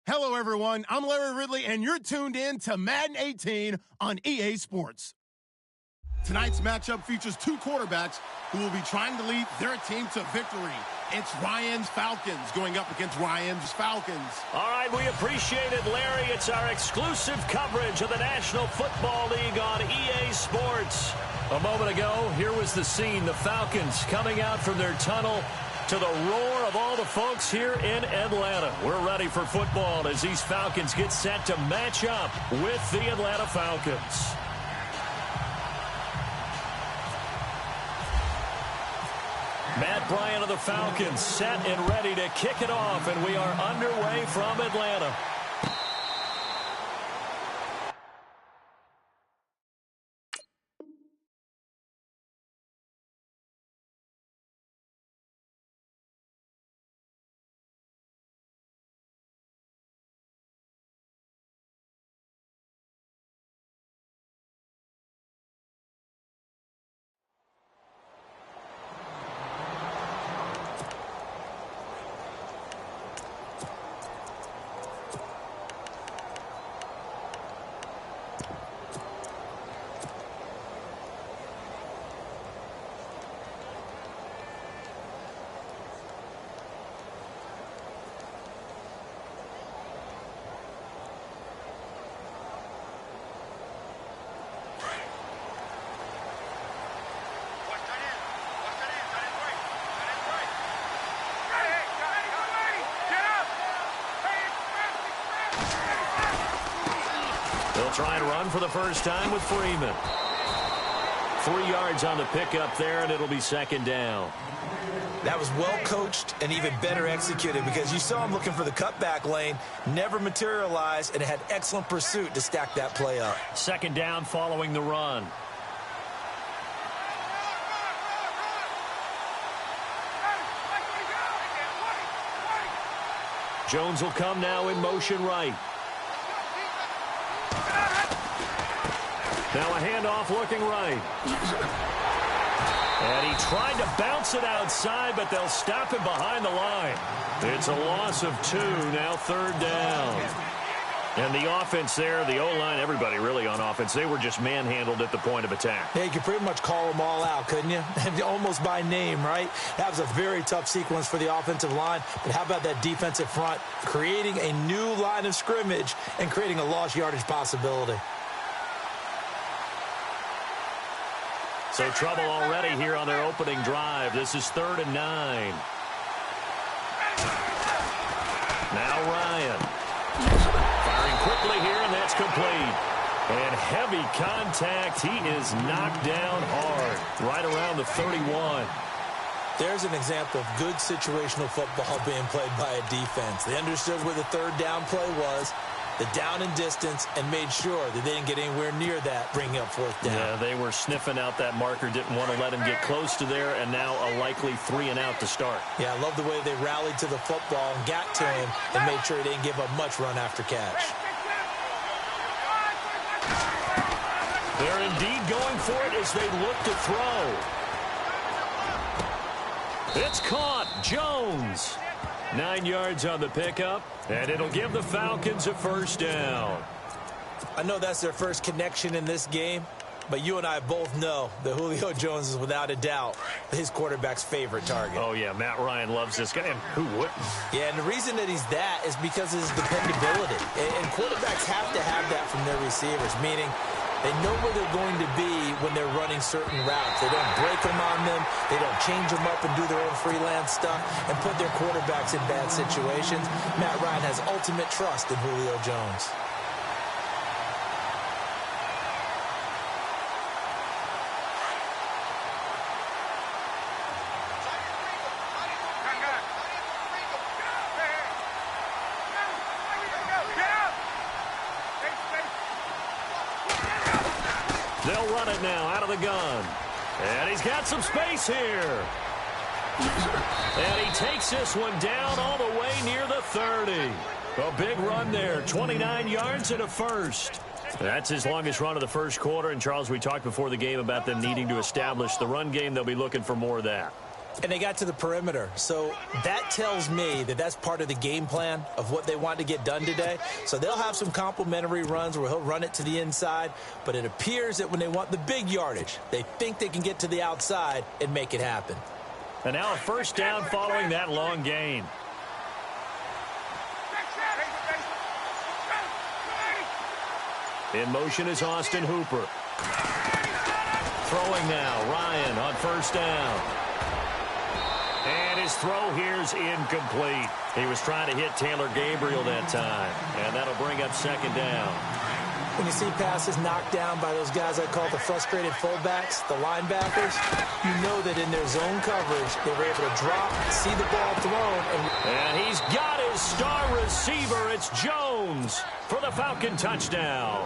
Hello, everyone. I'm Larry Ridley, and you're tuned in to Madden 18 on EA Sports. Tonight's matchup features two quarterbacks who will be trying to lead their team to victory. It's Ryan's Falcons going up against Ryan's Falcons. All right, we appreciate it, Larry. It's our exclusive coverage of the National Football League on EA Sports. A moment ago, here was the scene. The Falcons coming out from their tunnel to the roar of all the folks here in Atlanta. We're ready for football as these Falcons get set to match up with the Atlanta Falcons. Matt Bryant of the Falcons set and ready to kick it off, and we are underway from Atlanta. They'll try and run for the first time with Freeman. 3 yards on the pickup there, and it'll be second down. That was well coached and even better executed because you saw him looking for the cutback lane, never materialized, and had excellent pursuit to stack that play up. Second down following the run. Jones will come now in motion right. Now a handoff looking right. And he tried to bounce it outside, but they'll stop him behind the line. It's a loss of 2, now third down. And the offense there, the O-line, everybody really on offense, they were just manhandled at the point of attack. Yeah, you could pretty much call them all out, couldn't you? Almost by name, right? That was a very tough sequence for the offensive line. But how about that defensive front creating a new line of scrimmage and creating a lost yardage possibility? So trouble already here on their opening drive. This is 3rd and 9. Now Ryan. Firing quickly here, and that's complete. And heavy contact. He is knocked down hard. Right around the 31. There's an example of good situational football being played by a defense. They understood where the third down play was, the down and distance, and made sure that they didn't get anywhere near that, bringing up 4th down. Yeah, they were sniffing out that marker, didn't want to let him get close to there, and now a likely 3 and out to start. Yeah, I love the way they rallied to the football and got to him and made sure he didn't give up much run after catch. They're indeed going for it as they look to throw. It's caught. Jones. 9 yards on the pickup, and it'll give the Falcons a first down. I know that's their first connection in this game, but you and I both know that Julio Jones is without a doubt his quarterback's favorite target. Oh, yeah, Matt Ryan loves this guy, and who wouldn't? Yeah, and the reason that he's that is because of his dependability. And quarterbacks have to have that from their receivers, meaning they know where they're going to be when they're running certain routes. They don't break them on them. They don't change them up and do their own freelance stuff and put their quarterbacks in bad situations. Matt Ryan has ultimate trust in Julio Jones. They'll run it now out of the gun. And he's got some space here. And he takes this one down all the way near the 30. A big run there, 29 yards and a first. That's his longest run of the first quarter. And, Charles, we talked before the game about them needing to establish the run game. They'll be looking for more of that. And they got to the perimeter. So that tells me that that's part of the game plan of what they want to get done today. So they'll have some complimentary runs where he'll run it to the inside. But it appears that when they want the big yardage, they think they can get to the outside and make it happen. And now a first down following that long gain. In motion is Austin Hooper. Throwing now, Ryan on first down. And his throw here's incomplete. He was trying to hit Taylor Gabriel that time. And that'll bring up second down. When you see passes knocked down by those guys I call the frustrated fullbacks, the linebackers, you know that in their zone coverage, they were able to drop, see the ball thrown. And he's got his star receiver. It's Jones for the Falcon touchdown.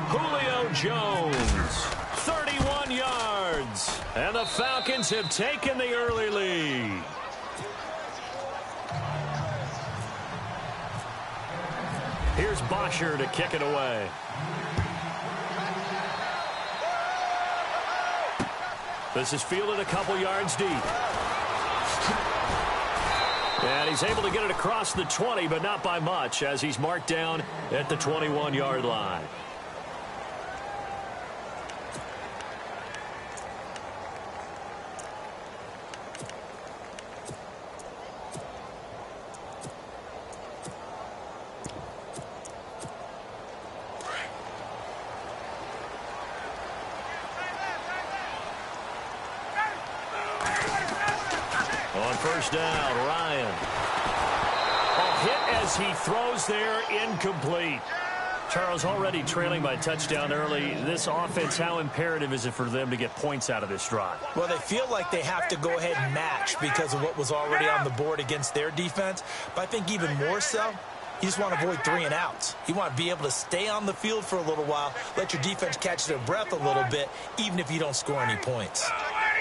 Julio Jones, 31 yards. And the Falcons have taken the early lead. Here's Bosher to kick it away. This is fielded a couple yards deep. And he's able to get it across the 20, but not by much, as he's marked down at the 21-yard line. First down, Ryan. A hit as he throws there, incomplete. Charles, already trailing by touchdown early. This offense, how imperative is it for them to get points out of this drive? Well, they feel like they have to go ahead and match because of what was already on the board against their defense. But I think even more so, you just want to avoid 3 and outs. You want to be able to stay on the field for a little while, let your defense catch their breath a little bit, even if you don't score any points.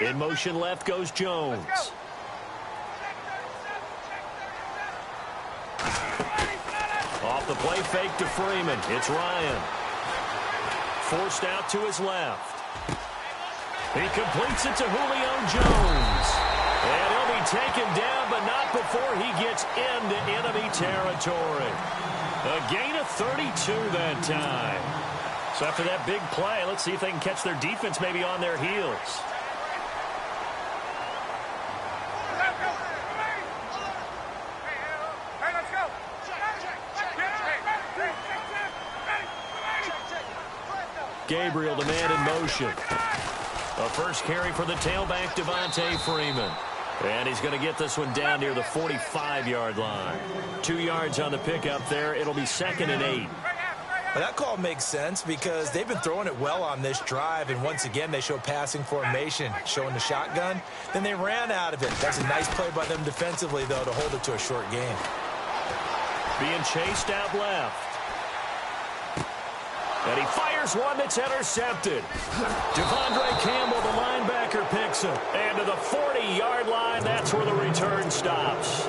In motion left goes Jones. Off the play fake to Freeman. It's Ryan. Forced out to his left. He completes it to Julio Jones. And he'll be taken down, but not before he gets into enemy territory. A gain of 32 that time. So after that big play, let's see if they can catch their defense maybe on their heels. Gabriel, the man in motion. A first carry for the tailback, Devontae Freeman. And he's going to get this one down near the 45-yard line. 2 yards on the pickup there. It'll be 2nd and 8. Well, that call makes sense because they've been throwing it well on this drive, and once again they show passing formation, showing the shotgun. Then they ran out of it. That's a nice play by them defensively, though, to hold it to a short gain. Being chased out left. And he fires one that's intercepted. Devondre Campbell, the linebacker, picks him. And to the 40-yard line, that's where the return stops.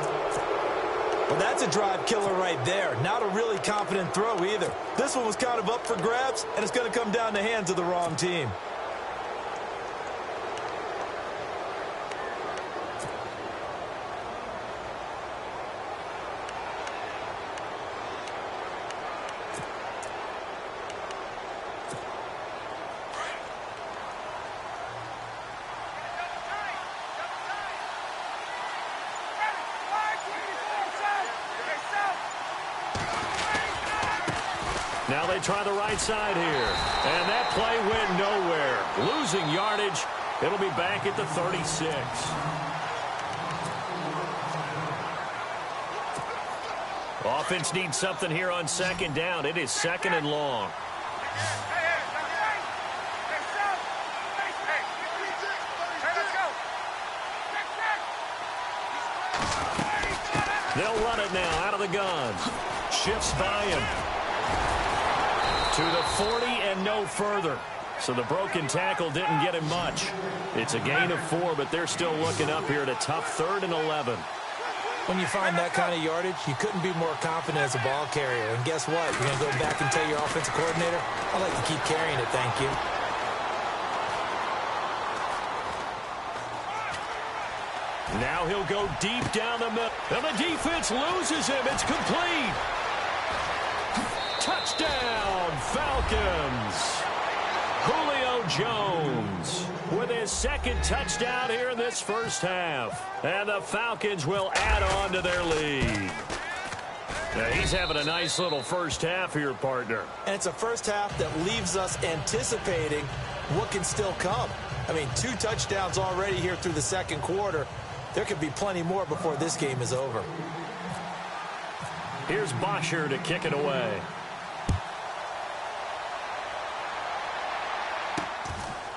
Well, that's a drive killer right there. Not a really confident throw either. This one was kind of up for grabs, and it's going to come down the hands of the wrong team. Now they try the right side here. And that play went nowhere. Losing yardage. It'll be back at the 36. Offense needs something here on 2nd down. It is 2nd and long. They'll run it now out of the gun. Shifts by him. To the 40 and no further. So the broken tackle didn't get him much. It's a gain of 4, but they're still looking up here at a tough 3rd and 11. When you find that kind of yardage, you couldn't be more confident as a ball carrier. And guess what? You're going to go back and tell your offensive coordinator, I'd like to keep carrying it, thank you. Now he'll go deep down the middle. And the defense loses him. It's complete. Touchdown, Falcons. Julio Jones with his second touchdown here in this first half. And the Falcons will add on to their lead. Now he's having a nice little first half here, partner. And it's a first half that leaves us anticipating what can still come. I mean, 2 touchdowns already here through the second quarter. There could be plenty more before this game is over. Here's Bosher to kick it away.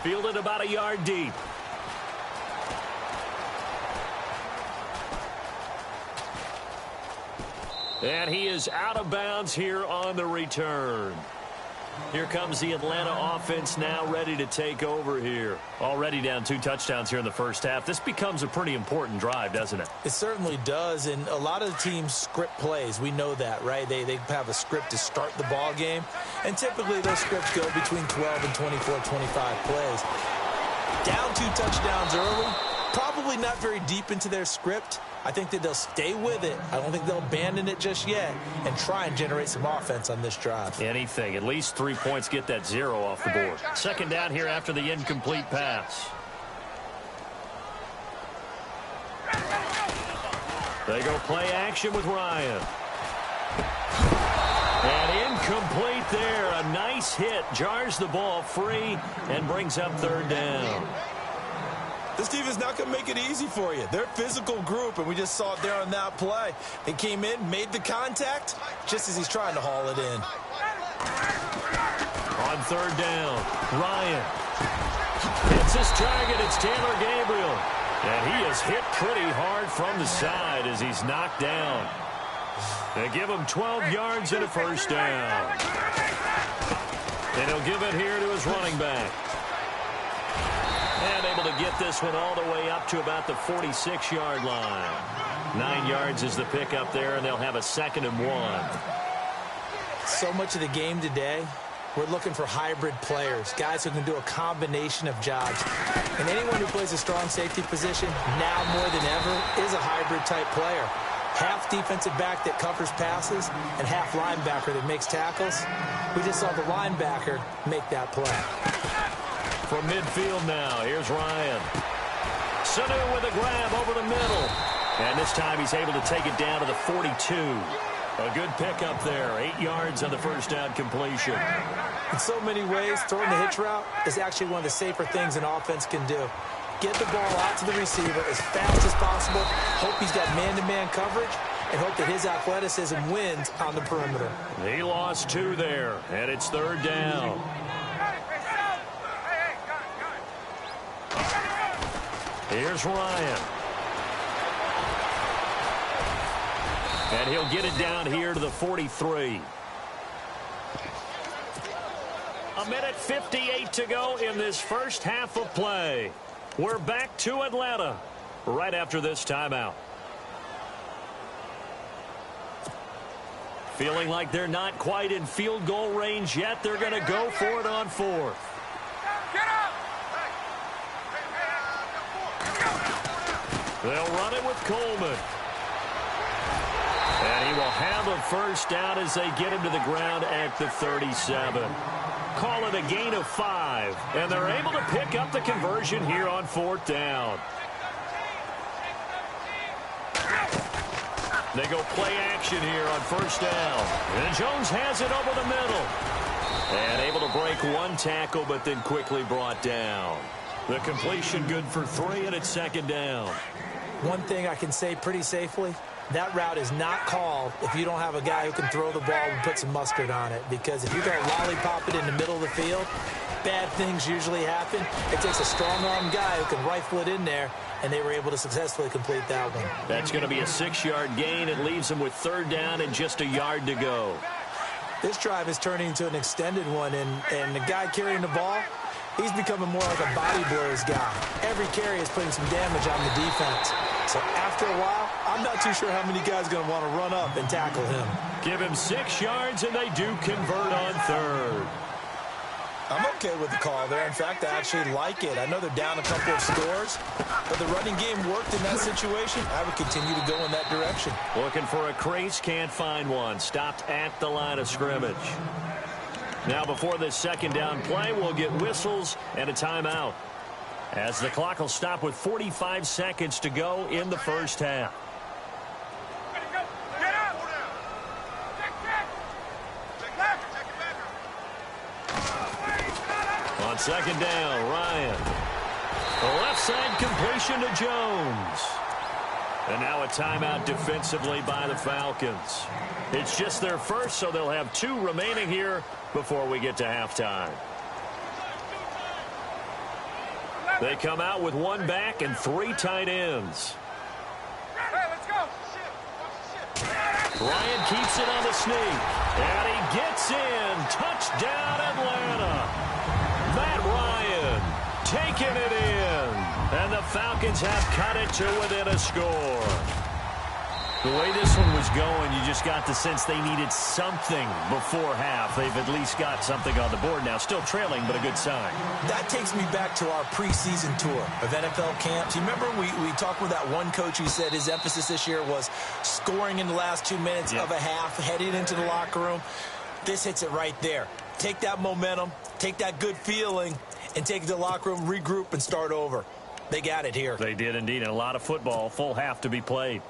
Fielded about a yard deep. And he is out of bounds here on the return. Here comes the Atlanta offense now ready to take over here. Already down 2 touchdowns here in the first half. This becomes a pretty important drive, doesn't it? It certainly does, and a lot of the teams script plays. We know that, right? They have a script to start the ball game, and typically those scripts go between 12 and 24, 25 plays. Down 2 touchdowns early, probably not very deep into their script. I think that they'll stay with it. I don't think they'll abandon it just yet and try and generate some offense on this drive. Anything. At least 3 points, get that 0 off the board. Second down here after the incomplete pass. They go play action with Ryan. And incomplete there. A nice hit. Jars the ball free and brings up third down. This team is not going to make it easy for you. They're a physical group, and we just saw it there on that play. They came in, made the contact, just as he's trying to haul it in. On third down, Ryan. It's his target. It's Taylor Gabriel. And he is hit pretty hard from the side as he's knocked down. They give him 12 yards and a first down. And he'll give it here to his running back. And able to get this one all the way up to about the 46-yard line. 9 yards is the pickup there, and they'll have a 2nd and 1. So much of the game today, we're looking for hybrid players, guys who can do a combination of jobs. And anyone who plays a strong safety position, now more than ever, is a hybrid-type player. Half defensive back that covers passes and half linebacker that makes tackles. We just saw the linebacker make that play. From midfield now, here's Ryan. Sanu with a grab over the middle. And this time he's able to take it down to the 42. A good pickup there. 8 yards on the first down completion. In so many ways, throwing the hitch route is actually one of the safer things an offense can do. Get the ball out to the receiver as fast as possible, hope he's got man-to-man coverage, and hope that his athleticism wins on the perimeter. He lost 2 there, and it's third down. Here's Ryan. And he'll get it down here to the 43. 1:58 to go in this first half of play. We're back to Atlanta right after this timeout. Feeling like they're not quite in field goal range yet. They're going to go for it on 4th. They'll run it with Coleman. And he will have a first down as they get him to the ground at the 37. Call it a gain of 5. And they're able to pick up the conversion here on 4th down. They go play action here on first down. And Jones has it over the middle. And able to break 1 tackle, but then quickly brought down. The completion good for 3, and it's 2nd down. One thing I can say pretty safely, that route is not called if you don't have a guy who can throw the ball and put some mustard on it. Because if you're going to lollipop it in the middle of the field, bad things usually happen. It takes a strong-arm guy who can rifle it in there, and they were able to successfully complete that one. That's going to be a 6-yard gain. It leaves them with 3rd down and just a yard to go. This drive is turning into an extended one, and the guy carrying the ball, he's becoming more like a body blows guy. Every carry is putting some damage on the defense. So after a while, I'm not too sure how many guys are going to want to run up and tackle him. Give him 6 yards, and they do convert on 3rd. I'm okay with the call there. In fact, I actually like it. I know they're down a couple of scores, but the running game worked in that situation. I would continue to go in that direction. Looking for a crease, can't find one. Stopped at the line of scrimmage. Now before this second down play, we'll get whistles and a timeout, as the clock will stop with 45 seconds to go in the first half. On second down, Ryan. The left side completion to Jones. And now a timeout defensively by the Falcons. It's just their first, so they'll have 2 remaining here before we get to halftime. They come out with 1 back and 3 tight ends. Ryan keeps it on the sneak. And he gets in. Touchdown, Atlanta. Matt Ryan taking it in. And the Falcons have cut it to within a score. The way this one was going, you just got the sense they needed something before half. They've at least got something on the board now. Still trailing, but a good sign. That takes me back to our preseason tour of NFL camps. You remember we talked with that one coach who said his emphasis this year was scoring in the last 2 minutes of a half, heading into the locker room. This hits it right there. Take that momentum, take that good feeling, and take it to the locker room, regroup, and start over. They got it here. They did indeed, and a lot of football, full half to be played.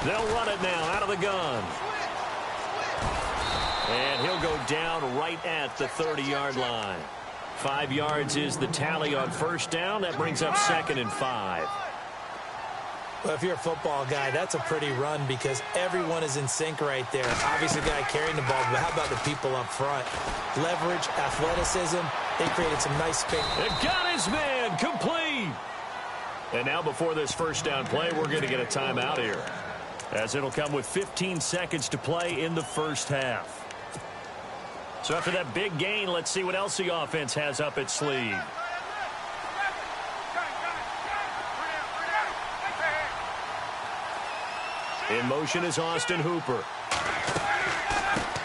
They'll run it now out of the gun. And he'll go down right at the 30-yard line. 5 yards is the tally on first down. That brings up 2nd and 5. Well, if you're a football guy, that's a pretty run because everyone is in sync right there. Obviously, the guy carrying the ball, but how about the people up front? Leverage, athleticism, they created some nice space. It got his man complete. And now before this first down play, we're going to get a timeout here, as it'll come with 15 seconds to play in the first half. So after that big gain, let's see what else the offense has up its sleeve. In motion is Austin Hooper.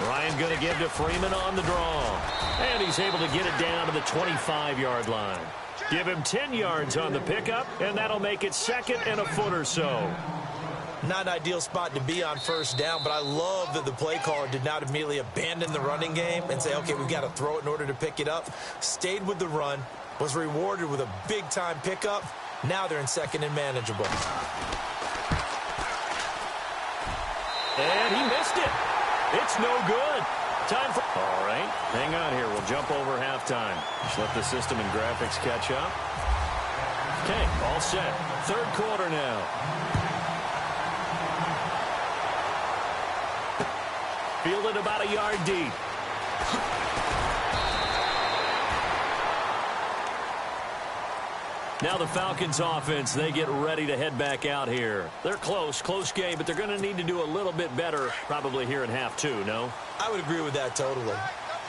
Ryan going to give to Freeman on the draw. And he's able to get it down to the 25-yard line. Give him 10 yards on the pickup, and that'll make it 2nd and a foot or so. Not an ideal spot to be on first down, but I love that the play caller did not immediately abandon the running game and say, okay, we've got to throw it in order to pick it up. Stayed with the run, was rewarded with a big-time pickup. Now they're in 2nd and manageable. And he missed it. It's no good. Time for... All right, hang on here. We'll jump over halftime. Just let the system and graphics catch up. Okay, all set. 3rd quarter now. Fielded about a yard deep. Now the Falcons offense, they get ready to head back out here. They're close game, but they're going to need to do a little bit better probably here in half 2, no? I would agree with that totally.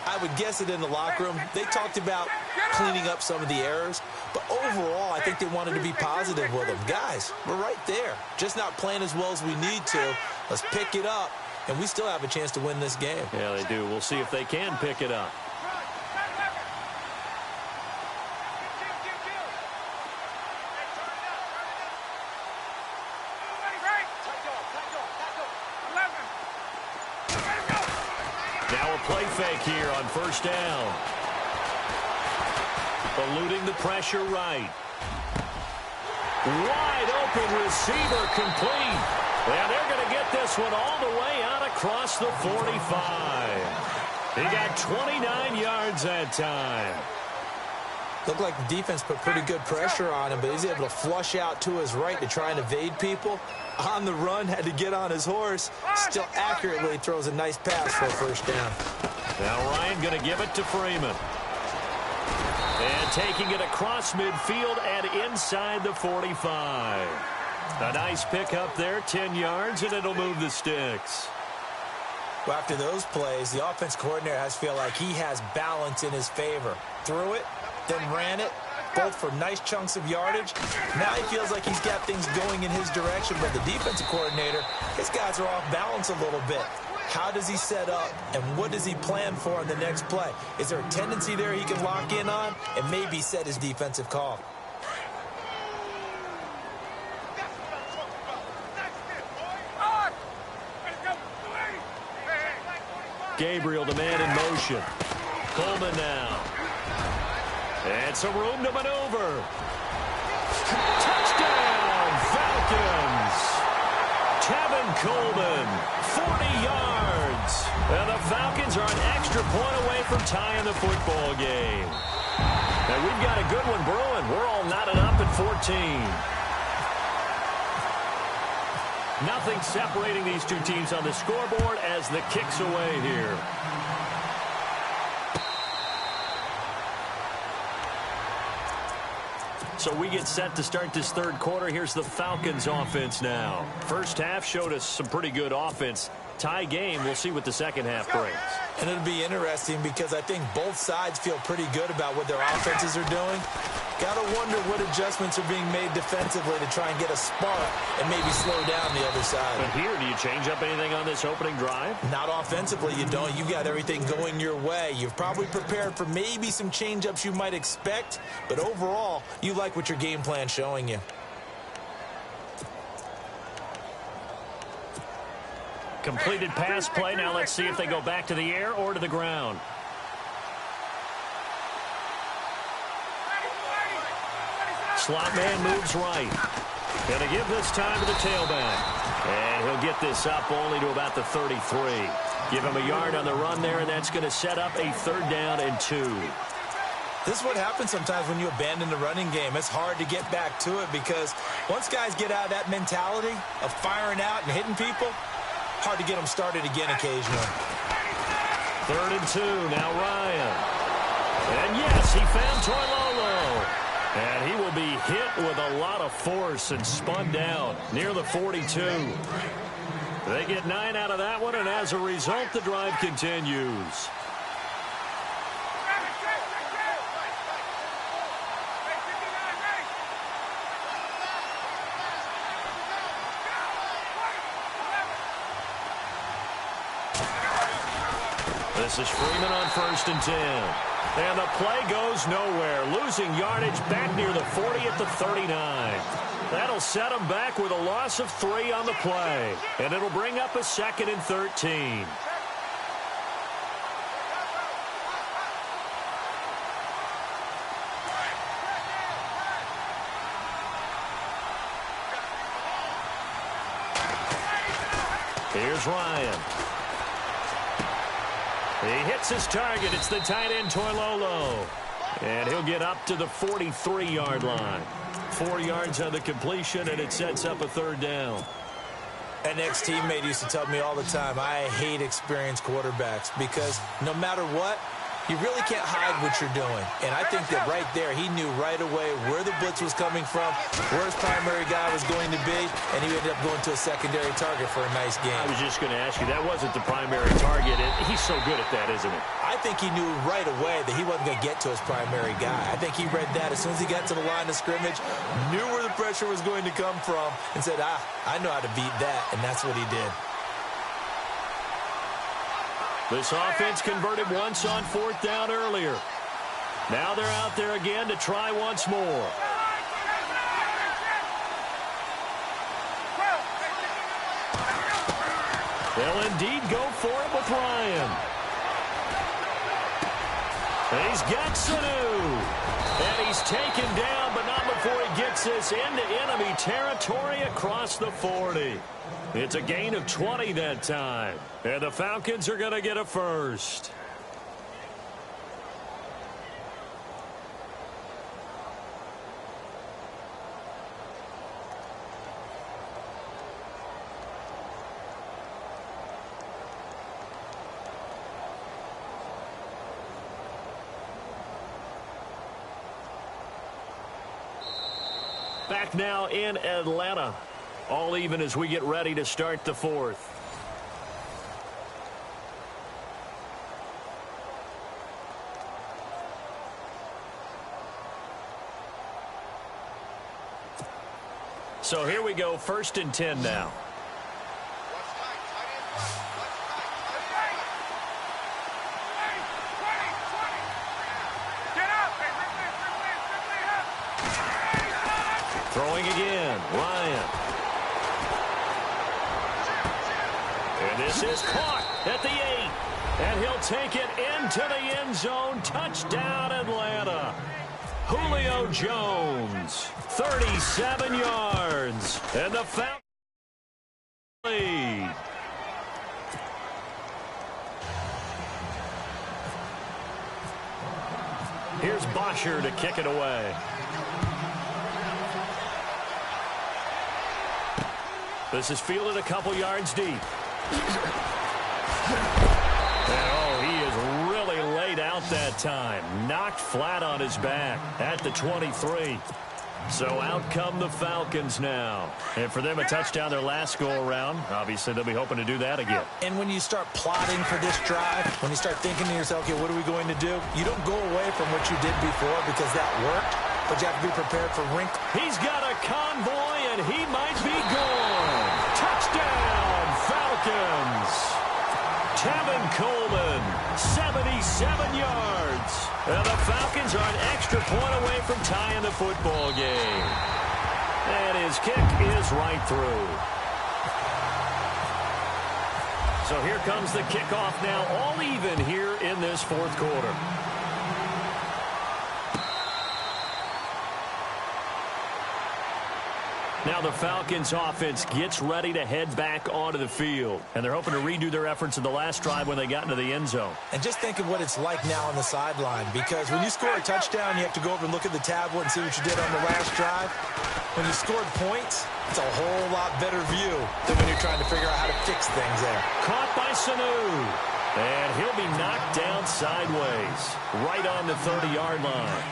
I would guess it in the locker room. They talked about cleaning up some of the errors, but overall I think they wanted to be positive with them. Guys, we're right there. Just not playing as well as we need to. Let's pick it up, and we still have a chance to win this game. Yeah, they do. We'll see if they can pick it up. Now a play fake here on first down. Eluding the pressure right. Wide open receiver complete. And they're going to get this one all the way out across the 45. He got 29 yards that time. Looked like the defense put pretty good pressure on him, but he's able to flush out to his right to try and evade people. On the run, had to get on his horse. Still accurately throws a nice pass for a first down. Now Ryan going to give it to Freeman. And taking it across midfield and inside the 45. A nice pickup there, 10 yards, and it'll move the sticks. Well, after those plays, the offense coordinator has to feel like he has balance in his favor. Threw it, then ran it, both for nice chunks of yardage. Now he feels like he's got things going in his direction, but the defensive coordinator, his guys are off balance a little bit. How does he set up, and what does he plan for in the next play? Is there a tendency there he can lock in on and maybe set his defensive call? Gabriel, the man in motion. Coleman now. And some room to maneuver. Touchdown, Falcons. Tevin Coleman, 40 yards. And the Falcons are an extra point away from tying the football game. And we've got a good one brewing. We're all knotted up at 14. Nothing separating these two teams on the scoreboard as the kick's away here. So we get set to start this third quarter. Here's the Falcons offense now. First half showed us some pretty good offense. Tie game. We'll see what the second half brings. And it'll be interesting because I think both sides feel pretty good about what their offenses are doing. Got to wonder what adjustments are being made defensively to try and get a spark and maybe slow down the other side. But here, do you change up anything on this opening drive? Not offensively, you don't. You've got everything going your way. You've probably prepared for maybe some change-ups you might expect, but overall, you like what your game plan's showing you. Completed pass play. Now let's see if they go back to the air or to the ground. Slot man moves right. Going to give this time to the tailback. And he'll get this up only to about the 33. Give him a yard on the run there, and that's going to set up a 3rd down and 2. This is what happens sometimes when you abandon the running game. It's hard to get back to it because once guys get out of that mentality of firing out and hitting people, hard to get them started again occasionally. 3rd and 2. Now Ryan. And yes, he found Toilolo. And he will be hit with a lot of force and spun down near the 42. They get 9 out of that one, and as a result, the drive continues. This is Freeman on 1st and 10. And the play goes nowhere. Losing yardage back near the 40 at the 39. That'll set them back with a loss of 3 on the play. And it'll bring up a 2nd and 13. Here's Ryan. He hits his target. It's the tight end, Toilolo. And he'll get up to the 43-yard line. 4 yards on the completion, and it sets up a 3rd down. An ex-teammate used to tell me all the time, I hate experienced quarterbacks because no matter what, you really can't hide what you're doing. And I think that right there, he knew right away where the blitz was coming from, where his primary guy was going to be, and he ended up going to a secondary target for a nice game. I was just going to ask you, that wasn't the primary target. He's so good at that, isn't he? I think he knew right away that he wasn't going to get to his primary guy. I think he read that as soon as he got to the line of scrimmage, knew where the pressure was going to come from, and said, I know how to beat that, and that's what he did. This offense converted once on 4th down earlier. Now they're out there again to try once more. They'll indeed go for it with Ryan. And he's got Sanu. And he's taken down, but not before he gets this into enemy territory across the 40. It's a gain of 20 that time. And the Falcons are going to get a first. Back now in Atlanta. All even as we get ready to start the 4th. So here we go, 1st and 10 now. Throwing again, Ryan. And this is caught at the 8. And he'll take it into the end zone. Touchdown, Atlanta. Julio Jones, 37 yards. And the Falcons lead. Here's Bosher to kick it away. This is fielded a couple yards deep. And oh, he is really laid out that time. Knocked flat on his back at the 23. So out come the Falcons now. And for them, a touchdown their last go-around. Obviously, they'll be hoping to do that again. And when you start plotting for this drive, when you start thinking to yourself, okay, what are we going to do? You don't go away from what you did before because that worked, but you have to be prepared for wrinkles. He's got a convoy, and he might be gone. Touchdown, Falcons. Tevin Coleman, 77 yards. And the Falcons are an extra point away from tying the football game. And his kick is right through. So here comes the kickoff now, all even here in this 4th quarter. Now the Falcons offense gets ready to head back onto the field. And they're hoping to redo their efforts in the last drive when they got into the end zone. And just think of what it's like now on the sideline. Because when you score a touchdown, you have to go over and look at the tablet and see what you did on the last drive. When you scored points, it's a whole lot better view than when you're trying to figure out how to fix things there. Caught by Sanu. And he'll be knocked down sideways, right on the 30-yard line.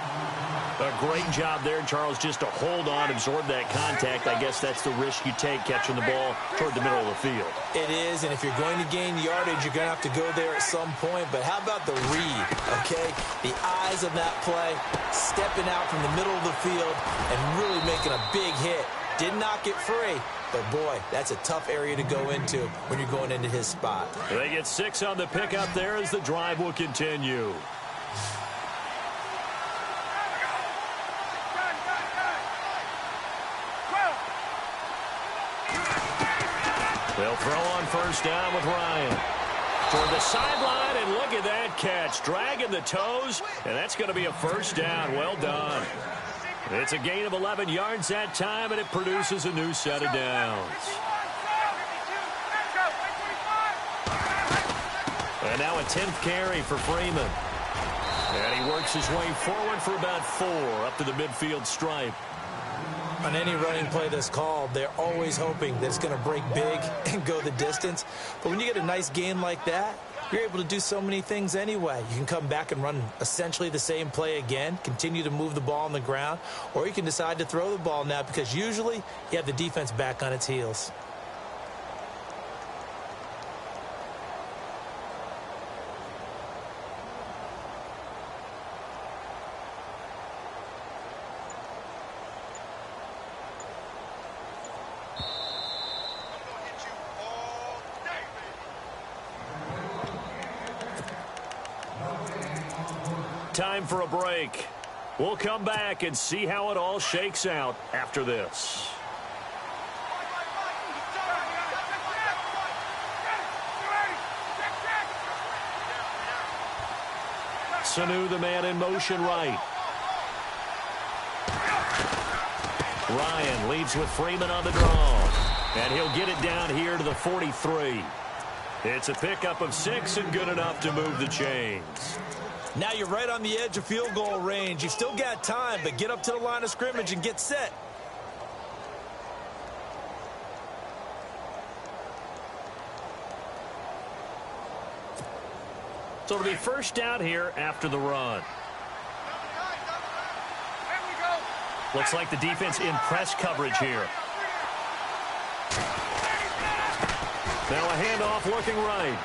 A great job there, Charles, just to hold on, absorb that contact. I guess that's the risk you take catching the ball toward the middle of the field. It is, and if you're going to gain yardage, you're going to have to go there at some point. But how about the read, okay? The eyes of that play, stepping out from the middle of the field and really making a big hit. Did not get free, but boy, that's a tough area to go into when you're going into his spot. They get 6 on the pickup there as the drive will continue. They'll throw on 1st down with Ryan. Toward the sideline, and look at that catch. Dragging the toes, and that's going to be a 1st down. Well done. It's a gain of 11 yards that time, and it produces a new set of downs. And now a 10th carry for Freeman. And he works his way forward for about 4 up to the midfield stripe. On any running play that's called, they're always hoping that it's going to break big and go the distance. But when you get a nice gain like that, you're able to do so many things anyway. You can come back and run essentially the same play again, continue to move the ball on the ground, or you can decide to throw the ball now because usually you have the defense back on its heels. Time for a break. We'll come back and see how it all shakes out after this. Sanu, the man in motion right. Ryan leads with Freeman on the draw. And he'll get it down here to the 43. It's a pickup of 6 and good enough to move the chains. Now you're right on the edge of field goal range. You've still got time, but get up to the line of scrimmage and get set. So it'll be 1st down here after the run. Looks like the defense in press coverage here. Now a handoff looking right.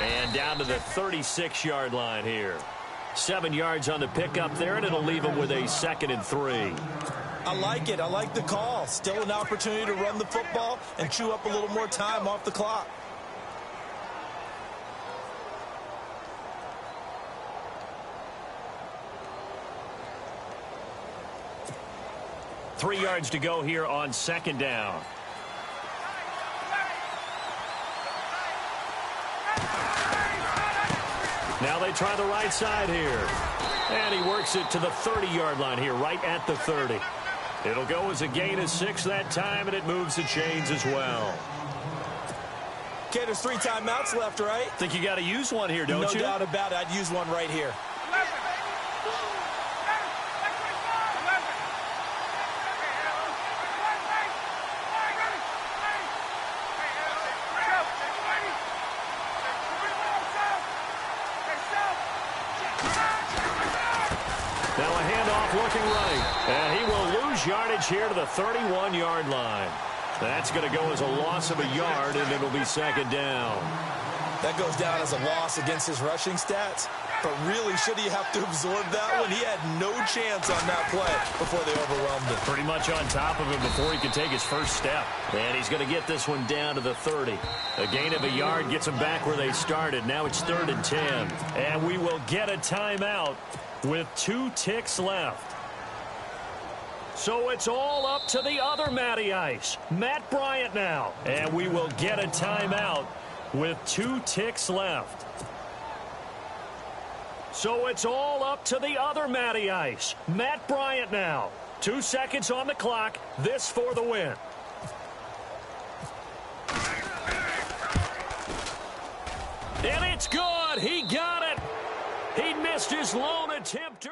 And down to the 36-yard line here. 7 yards on the pickup there, and it'll leave them with a 2nd and 3. I like it. I like the call. Still an opportunity to run the football and chew up a little more time off the clock. Three yards to go here on second down. Now they try the right side here. And he works it to the 30-yard line here, right at the 30. It'll go as a gain of 6 that time, and it moves the chains as well. Okay, there's 3 timeouts left, right? Think you got to use one here, don't you? No doubt about it. I'd use one right here. Now a handoff looking right. And he will lose yardage here to the 31-yard line. That's going to go as a loss of a yard, and it'll be second down. That goes down as a loss against his rushing stats. But really, should he have to absorb that one? He had no chance on that play before they overwhelmed him. Pretty much on top of him before he could take his first step. And he's going to get this one down to the 30. A gain of a yard gets them back where they started. Now it's 3rd and 10. And we will get a timeout with 2 ticks left. So it's all up to the other Matty Ice, Matt Bryant now. And we will get a timeout with 2 ticks left. So it's all up to the other Matty Ice, Matt Bryant now. 2 seconds on the clock. This for the win. And it's good. He got it. He missed his lone attempt.